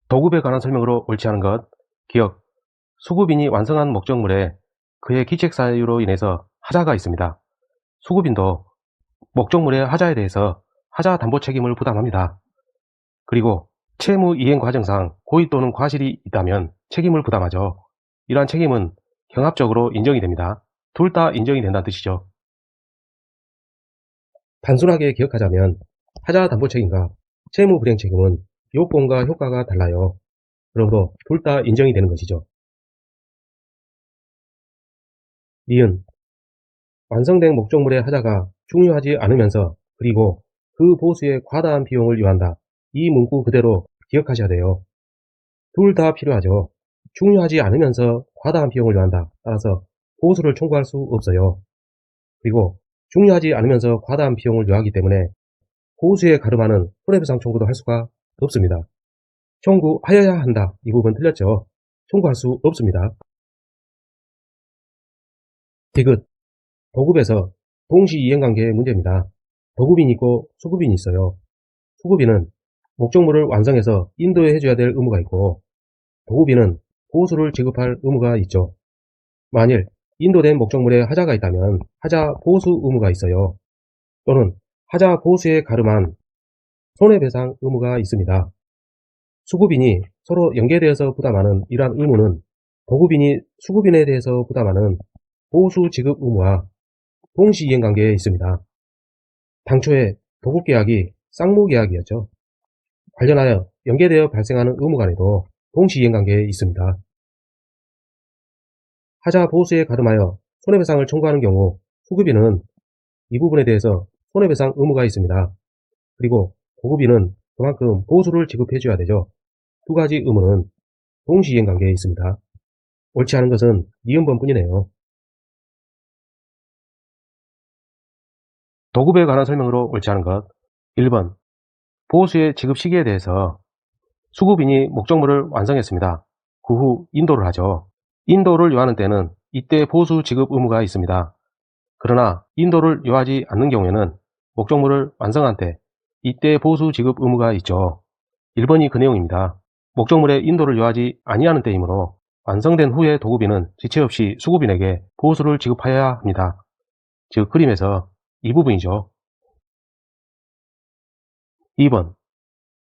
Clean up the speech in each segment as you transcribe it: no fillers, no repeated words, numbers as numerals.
도급에 관한 설명으로 옳지 않은 것. 기억. 수급인이 완성한 목적물에 그의 기책 사유로 인해서 하자가 있습니다. 수급인도 목적물의 하자에 대해서 하자 담보 책임을 부담합니다. 그리고 채무 이행 과정상 고의 또는 과실이 있다면 책임을 부담하죠. 이러한 책임은 경합적으로 인정이 됩니다. 둘 다 인정이 된다는 뜻이죠. 단순하게 기억하자면 하자 담보 책임과 채무 불이행 책임은 요건과 효과가 달라요. 그러므로 둘 다 인정이 되는 것이죠. 니은 완성된 목적물의 하자가 중요하지 않으면서 그리고 그 보수에 과다한 비용을 요한다. 이 문구 그대로 기억하셔야 돼요. 둘 다 필요하죠. 중요하지 않으면서 과다한 비용을 요한다. 따라서 보수를 청구할 수 없어요. 그리고 중요하지 않으면서 과다한 비용을 요하기 때문에 보수에 가름하는 손해배상 청구도 할 수가 없습니다. 청구하여야 한다. 이 부분 틀렸죠. 청구할 수 없습니다. 디귿 도급에서 동시이행관계의 문제입니다. 도급인이 있고 수급인이 있어요. 수급인은 목적물을 완성해서 인도해줘야 될 의무가 있고 도급인은 보수를 지급할 의무가 있죠. 만일 인도된 목적물에 하자가 있다면 하자 보수 의무가 있어요. 또는 하자 보수에 가름한 손해배상 의무가 있습니다. 수급인이 서로 연계되어서 부담하는 이러한 의무는 도급인이 수급인에 대해서 부담하는 보수 지급 의무와 동시이행관계에 있습니다. 당초에 도급계약이 쌍무계약이었죠. 관련하여 연계되어 발생하는 의무 간에도 동시이행관계에 있습니다. 하자 보수에 가름하여 손해배상을 청구하는 경우 수급인은 이 부분에 대해서 손해배상 의무가 있습니다. 그리고 도급인은 그만큼 보수를 지급해줘야 되죠. 두 가지 의무는 동시이행관계에 있습니다. 옳지 않은 것은 니은번 뿐이네요. 도급에 관한 설명으로 옳지 않은 것. 1번 보수의 지급 시기에 대해서 수급인이 목적물을 완성했습니다. 그 후 인도를 하죠. 인도를 요하는 때는 이때 보수 지급 의무가 있습니다. 그러나 인도를 요하지 않는 경우에는 목적물을 완성한 때 이때 보수 지급 의무가 있죠. 1번이 그 내용입니다. 목적물의 인도를 요하지 아니하는 때이므로 완성된 후에 도급인은 지체 없이 수급인에게 보수를 지급하여야 합니다. 즉 그림에서 이 부분이죠. 2번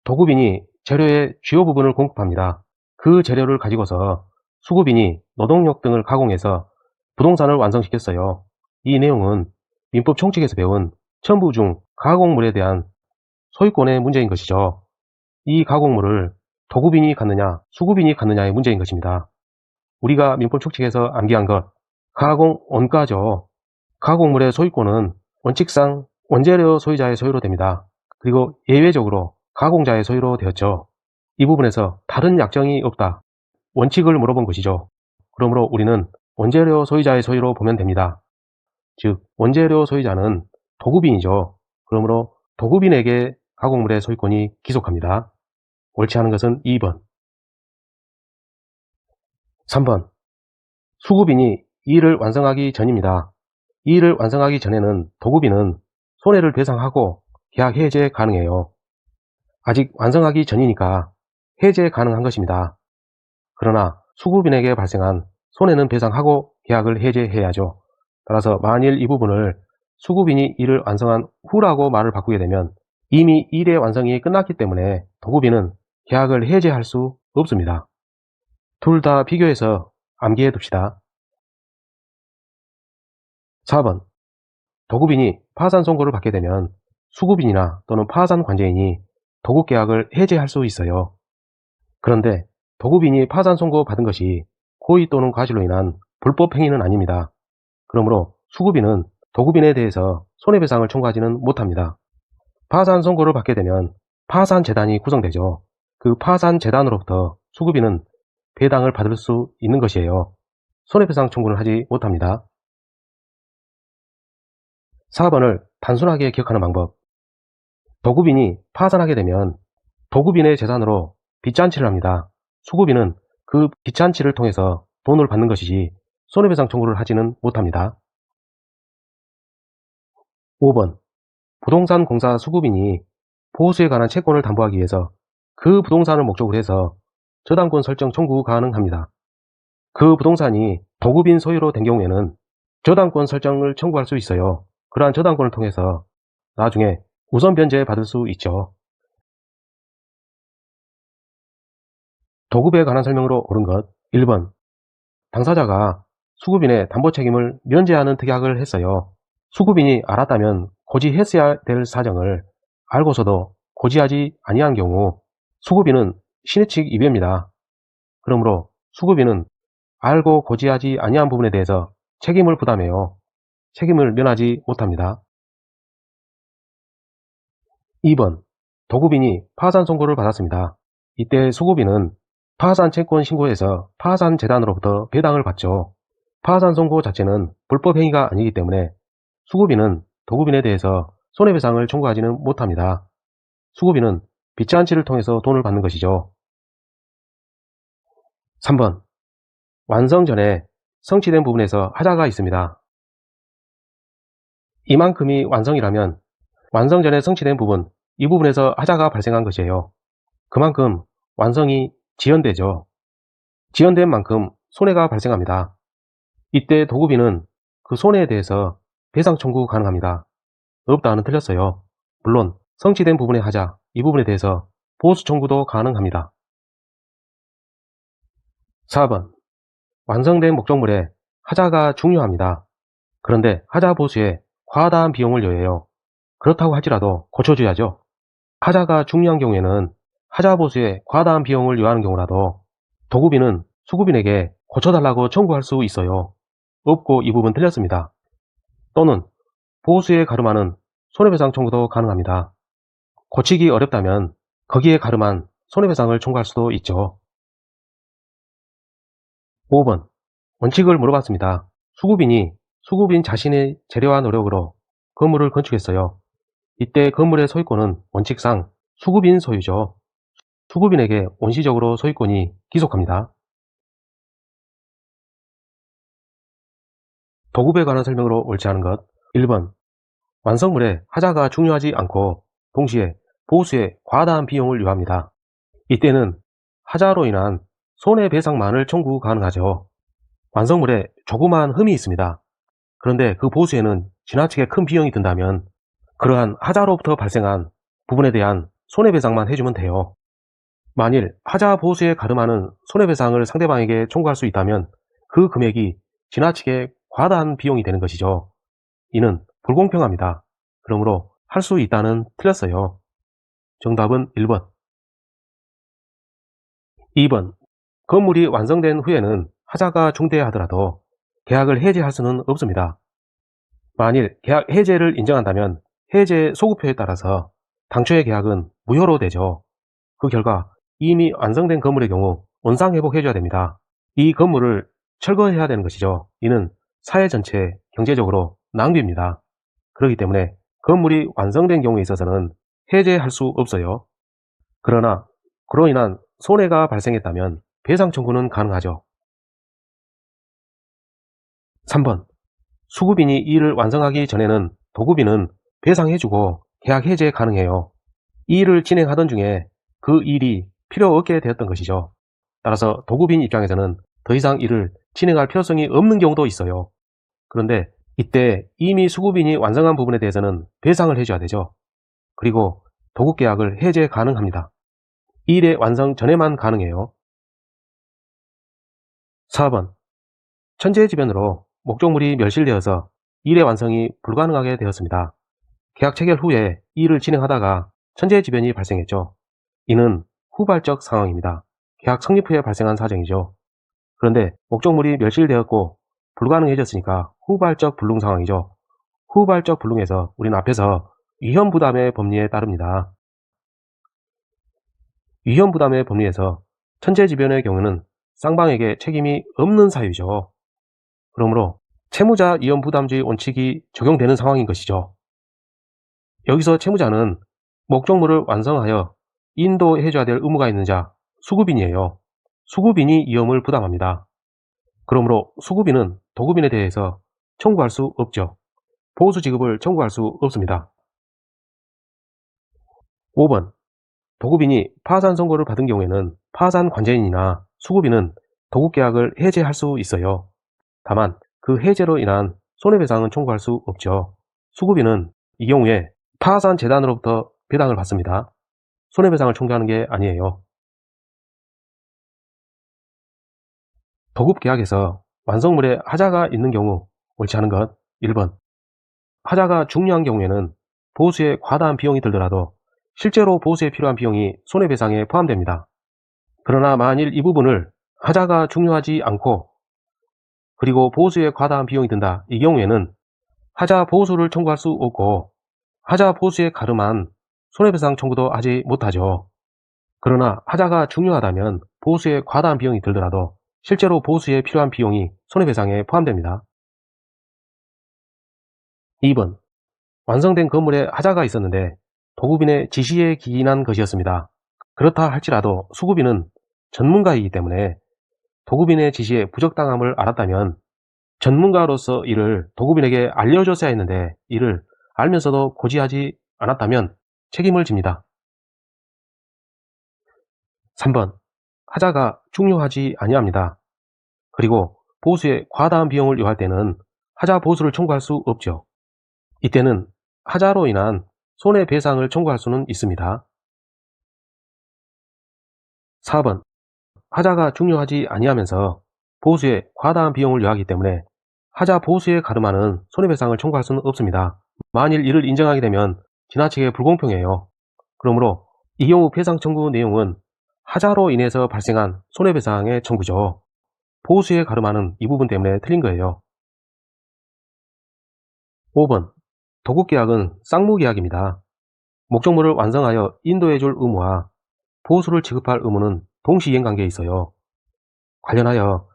도급인이 재료의 주요 부분을 공급합니다. 그 재료를 가지고서 수급인이 노동력 등을 가공해서 부동산을 완성시켰어요. 이 내용은 민법 총칙에서 배운 첨부 중 가공물에 대한 소유권의 문제인 것이죠. 이 가공물을 도급인이 갖느냐 수급인이 갖느냐의 문제인 것입니다. 우리가 민법 총칙에서 암기한 것 가공 원가죠. 가공물의 소유권은 원칙상 원재료 소유자의 소유로 됩니다. 그리고 예외적으로 가공자의 소유로 되었죠. 이 부분에서 다른 약정이 없다. 원칙을 물어본 것이죠. 그러므로 우리는 원재료 소유자의 소유로 보면 됩니다. 즉 원재료 소유자는 도급인이죠. 그러므로 도급인에게 가공물의 소유권이 기속합니다. 옳지 않은 것은 2번. 3번 수급인이 이 일을 완성하기 전입니다. 이 일을 완성하기 전에는 도급인은 손해를 배상하고 계약 해제 가능해요. 아직 완성하기 전이니까 해제 가능한 것입니다. 그러나 수급인에게 발생한 손해는 배상하고 계약을 해제해야죠. 따라서 만일 이 부분을 수급인이 일을 완성한 후라고 말을 바꾸게 되면 이미 일의 완성이 끝났기 때문에 도급인은 계약을 해제할 수 없습니다. 둘 다 비교해서 암기해 둡시다. 4번 도급인이 파산 선고를 받게 되면 수급인이나 또는 파산 관제인이 도급계약을 해제할 수 있어요. 그런데 도급인이 파산 선고 받은 것이 고의 또는 과실로 인한 불법 행위는 아닙니다. 그러므로 수급인은 도급인에 대해서 손해배상을 청구하지는 못합니다. 파산 선고를 받게 되면 파산재단이 구성되죠. 그 파산재단으로부터 수급인은 배당을 받을 수 있는 것이에요. 손해배상 청구는 하지 못합니다. 4번을 단순하게 기억하는 방법. 도급인이 파산하게 되면 도급인의 재산으로 빚잔치를 합니다. 수급인은 그 빚잔치를 통해서 돈을 받는 것이지 손해배상 청구를 하지는 못합니다. 5번 부동산 공사 수급인이 보수에 관한 채권을 담보하기 위해서 그 부동산을 목적으로 해서 저당권 설정 청구 가능합니다. 그 부동산이 도급인 소유로 된 경우에는 저당권 설정을 청구할 수 있어요. 그러한 저당권을 통해서 나중에 우선 변제 받을 수 있죠. 도급에 관한 설명으로 옳은 것 1번. 당사자가 수급인의 담보 책임을 면제하는 특약을 했어요. 수급인이 알았다면 고지했어야 될 사정을 알고서도 고지하지 아니한 경우 수급인은 신의칙 이배입니다. 그러므로 수급인은 알고 고지하지 아니한 부분에 대해서 책임을 부담해요. 책임을 면하지 못합니다. 2번. 도급인이 파산 선고를 받았습니다. 이때 수급인은 파산채권 신고에서 파산재단으로부터 배당을 받죠. 파산 선고 자체는 불법 행위가 아니기 때문에 수급인은 도급인에 대해서 손해배상을 청구하지는 못합니다. 수급인은 빚잔치를 통해서 돈을 받는 것이죠. 3번. 완성 전에 성취된 부분에서 하자가 있습니다. 이만큼이 완성이라면 완성 전에 성취된 부분, 이 부분에서 하자가 발생한 것이에요. 그만큼 완성이 지연되죠. 지연된 만큼 손해가 발생합니다. 이때 도급인은 그 손해에 대해서 배상 청구 가능합니다. 없다는 틀렸어요. 물론 성취된 부분의 하자, 이 부분에 대해서 보수 청구도 가능합니다. 4번. 완성된 목적물에 하자가 중요합니다. 그런데 하자 보수에 과다한 비용을 요해요. 그렇다고 할지라도 고쳐줘야죠. 하자가 중요한 경우에는 하자 보수에 과다한 비용을 요하는 경우라도 도급인은 수급인에게 고쳐달라고 청구할 수 있어요. 없고 이 부분 틀렸습니다. 또는 보수에 가름하는 손해배상 청구도 가능합니다. 고치기 어렵다면 거기에 가름한 손해배상을 청구할 수도 있죠. 5번. 원칙을 물어봤습니다. 수급인이 수급인 자신의 재료와 노력으로 건물을 건축했어요. 이때 건물의 소유권은 원칙상 수급인 소유죠. 수급인에게 원시적으로 소유권이 기속합니다. 도급에 관한 설명으로 옳지 않은 것 1번. 완성물에 하자가 중요하지 않고 동시에 보수에 과다한 비용을 요합니다. 이때는 하자로 인한 손해배상만을 청구 가능하죠. 완성물에 조그마한 흠이 있습니다. 그런데 그 보수에는 지나치게 큰 비용이 든다면 그러한 하자로부터 발생한 부분에 대한 손해배상만 해주면 돼요. 만일 하자 보수에 가름하는 손해배상을 상대방에게 청구할 수 있다면 그 금액이 지나치게 과다한 비용이 되는 것이죠. 이는 불공평합니다. 그러므로 할 수 있다는 틀렸어요. 정답은 1번. 2번. 건물이 완성된 후에는 하자가 중대하더라도 계약을 해지할 수는 없습니다. 만일 계약 해제를 인정한다면 해제 소급표에 따라서 당초의 계약은 무효로 되죠. 그 결과 이미 완성된 건물의 경우 원상회복해줘야 됩니다. 이 건물을 철거해야 되는 것이죠. 이는 사회 전체에 경제적으로 낭비입니다. 그렇기 때문에 건물이 완성된 경우에 있어서는 해제할 수 없어요. 그러나 그로 인한 손해가 발생했다면 배상 청구는 가능하죠. 3번. 수급인이 이 일을 완성하기 전에는 도급인은 배상해주고 계약 해제 가능해요. 이 일을 진행하던 중에 그 일이 필요 없게 되었던 것이죠. 따라서 도급인 입장에서는 더 이상 일을 진행할 필요성이 없는 경우도 있어요. 그런데 이때 이미 수급인이 완성한 부분에 대해서는 배상을 해줘야 되죠. 그리고 도급계약을 해제 가능합니다. 이 일의 완성 전에만 가능해요. 4번. 천재지변으로 목적물이 멸실되어서 일의 완성이 불가능하게 되었습니다. 계약 체결 후에 이 일을 진행하다가 천재지변이 발생했죠. 이는 후발적 상황입니다. 계약 성립 후에 발생한 사정이죠. 그런데 목적물이 멸실되었고 불가능해졌으니까 후발적 불능 상황이죠. 후발적 불능에서 우리는 앞에서 위험부담의 법리에 따릅니다. 위험부담의 법리에서 천재지변의 경우는 쌍방에게 책임이 없는 사유죠. 그러므로 채무자 위험부담주의 원칙이 적용되는 상황인 것이죠. 여기서 채무자는 목적물을 완성하여 인도해줘야 될 의무가 있는 자, 수급인이에요. 수급인이 위험을 부담합니다. 그러므로 수급인은 도급인에 대해서 청구할 수 없죠. 보수 지급을 청구할 수 없습니다. 5번. 도급인이 파산 선고를 받은 경우에는 파산 관제인이나 수급인은 도급계약을 해제할 수 있어요. 다만 그 해제로 인한 손해배상은 청구할 수 없죠. 수급인은 이 경우에 파산재단으로부터 배당을 받습니다. 손해배상을 청구하는 게 아니에요. 도급계약에서 완성물에 하자가 있는 경우 옳지 않은 것 1번, 하자가 중요한 경우에는 보수에 과다한 비용이 들더라도 실제로 보수에 필요한 비용이 손해배상에 포함됩니다. 그러나 만일 이 부분을 하자가 중요하지 않고 그리고 보수에 과다한 비용이 든다, 이 경우에는 하자 보수를 청구할 수 없고 하자 보수에 가름한 손해배상 청구도 하지 못하죠. 그러나 하자가 중요하다면 보수에 과다한 비용이 들더라도 실제로 보수에 필요한 비용이 손해배상에 포함됩니다. 2번, 완성된 건물에 하자가 있었는데 도급인의 지시에 기인한 것이었습니다. 그렇다 할지라도 수급인은 전문가이기 때문에 도급인의 지시에 부적당함을 알았다면 전문가로서 이를 도급인에게 알려줬어야 했는데 이를 알면서도 고지하지 않았다면 책임을 집니다. 3번, 하자가 중요하지 아니합니다. 그리고 보수에 과다한 비용을 요할 때는 하자 보수를 청구할 수 없죠. 이때는 하자로 인한 손해배상을 청구할 수는 있습니다. 4번, 하자가 중요하지 아니하면서 보수에 과다한 비용을 요하기 때문에 하자 보수에 가름하는 손해배상을 청구할 수는 없습니다. 만일 이를 인정하게 되면 지나치게 불공평해요. 그러므로 이 경우 배상 청구 내용은 하자로 인해서 발생한 손해배상의 청구죠. 보수에 가름하는 이 부분 때문에 틀린 거예요. 5번, 도급계약은 쌍무계약입니다. 목적물을 완성하여 인도해 줄 의무와 보수를 지급할 의무는 동시이행관계에 있어요. 관련하여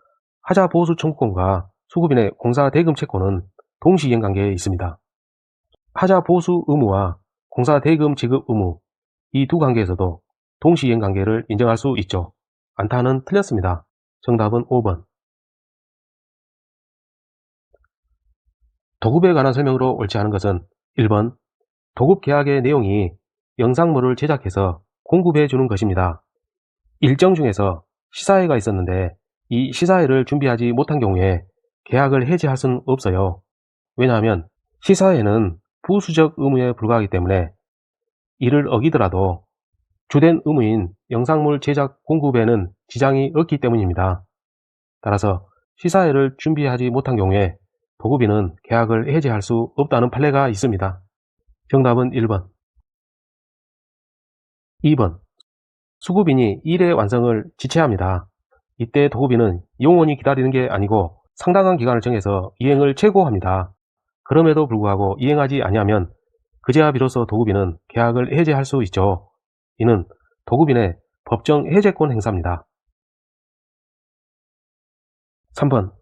하자 보수 청구권과 수급인의 공사 대금 채권은 동시이행관계에 있습니다. 하자 보수 의무와 공사 대금 지급 의무, 이 두 관계에서도 동시이행관계를 인정할 수 있죠. 안타는 틀렸습니다. 정답은 5번. 도급에 관한 설명으로 옳지 않은 것은 1번, 도급계약의 내용이 영상물을 제작해서 공급해 주는 것입니다. 일정 중에서 시사회가 있었는데 이 시사회를 준비하지 못한 경우에 계약을 해지할 수는 없어요. 왜냐하면 시사회는 부수적 의무에 불과하기 때문에 이를 어기더라도 주된 의무인 영상물 제작 공급에는 지장이 없기 때문입니다. 따라서 시사회를 준비하지 못한 경우에 도급인은 계약을 해지할 수 없다는 판례가 있습니다. 정답은 1번. 2번, 수급인이 일의 완성을 지체합니다. 이때 도급인은 영원히 기다리는 게 아니고 상당한 기간을 정해서 이행을 최고합니다. 그럼에도 불구하고 이행하지 아니하면 그제야 비로소 도급인은 계약을 해지할 수 있죠. 이는 도급인의 법정 해제권 행사입니다. 3번,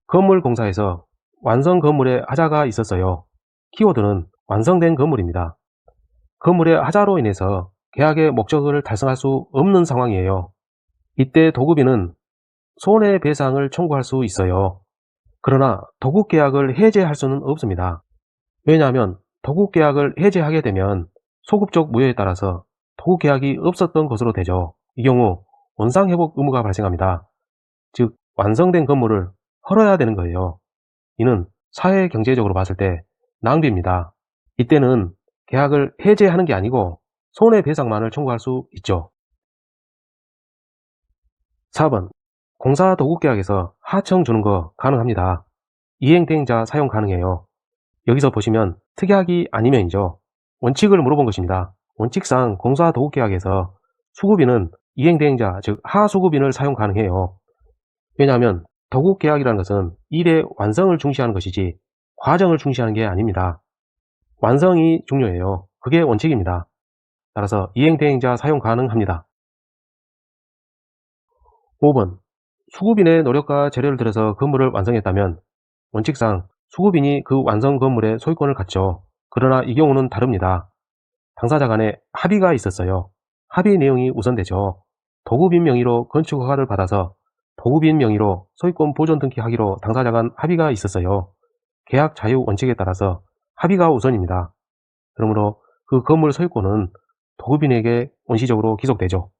건물 공사에서 완성 건물에 하자가 있었어요. 키워드는 완성된 건물입니다. 건물의 하자로 인해서 계약의 목적을 달성할 수 없는 상황이에요. 이때 도급인은 손해배상을 청구할 수 있어요. 그러나 도급계약을 해제할 수는 없습니다. 왜냐하면 도급계약을 해제하게 되면 소급적 무효에 따라서 도급계약이 없었던 것으로 되죠. 이 경우 원상회복 의무가 발생합니다. 즉 완성된 건물을 헐어야 되는 거예요. 이는 사회경제적으로 봤을 때 낭비입니다. 이때는 계약을 해제하는 게 아니고 손해배상만을 청구할 수 있죠. 4번, 공사 도급계약에서 하청 주는 거 가능합니다. 이행대행자 사용 가능해요. 여기서 보시면 특약이 아니면이죠. 원칙을 물어본 것입니다. 원칙상 공사 도급계약에서 수급인은 이행대행자, 즉 하수급인을 사용 가능해요. 왜냐하면 도급계약이라는 것은 일의 완성을 중시하는 것이지 과정을 중시하는 게 아닙니다. 완성이 중요해요. 그게 원칙입니다. 따라서 이행대행자 사용 가능합니다. 5번, 수급인의 노력과 재료를 들여서 건물을 완성했다면 원칙상 수급인이 그 완성 건물의 소유권을 갖죠. 그러나 이 경우는 다릅니다. 당사자 간에 합의가 있었어요. 합의 내용이 우선되죠. 도급인 명의로 건축 허가를 받아서 도급인 명의로 소유권 보존 등기하기로 당사자 간 합의가 있었어요. 계약 자유 원칙에 따라서 합의가 우선입니다. 그러므로 그 건물 소유권은 도급인에게 원시적으로 귀속되죠.